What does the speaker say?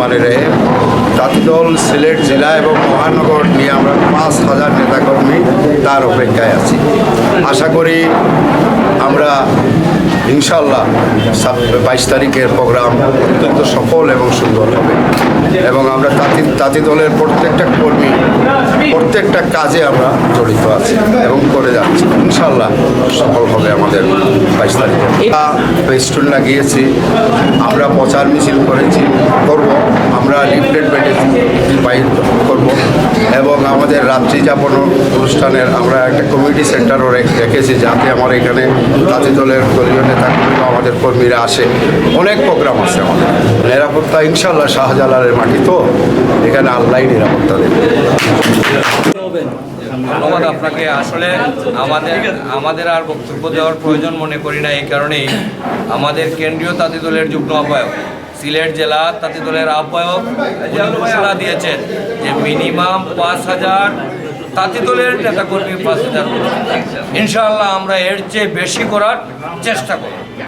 রহমানির রহিম। তাঁতিদল সিলেট জেলা এবং মহানগর নিয়ে আমরা 5,000 নেতাকর্মী তার অপেক্ষায় আছি। আশা করি আমরা ইনশাল্লাহ 22 তারিখের প্রোগ্রাম অত্যন্ত সফল এবং সুন্দর হবে এবং আমরা তাঁতিদলের প্রত্যেকটা কর্মী প্রত্যেকটা কাজে আমরা জড়িত আছি এবং করে যাচ্ছি। ইনশাল্লাহ সফল হবে আমাদের 22 তারিখে। ফেস্টুন লাগিয়েছি, আমরা প্রচার মিছিল করব, আমরা লিফলেট বাইর করব এবং আমাদের রাত্রি যাপন অনুষ্ঠানের আমরা একটা কমিউনিটি সেন্টারও রেখেছি, যাতে আমার এখানে তাঁতিদলের দলীয় নেতাকর্মী আমাদের কর্মীরা আসে। অনেক প্রোগ্রাম আছে আমাদের। নিরাপত্তা ইনশাল্লাহ শাহজালালের মাটি তো, এখানে আল্লাহ নিরাপত্তা দেবে। ধন্যবাদ আপনাকে। আসলে আমাদের আর বক্তব্য দেওয়ার প্রয়োজন মনে করি না। এই কারণেই আমাদের কেন্দ্রীয় তাঁতিদলের যুগ্ম আহ্বায়ক, সিলেট জেলা তাঁতিদলের আহ্বায়ক ঘোষণা দিয়েছেন যে মিনিমাম 5,000 তাঁতিদলের নেতাকর্মী 5,000। ইনশাআল্লাহ আমরা এর চেয়ে বেশি করার চেষ্টা করব।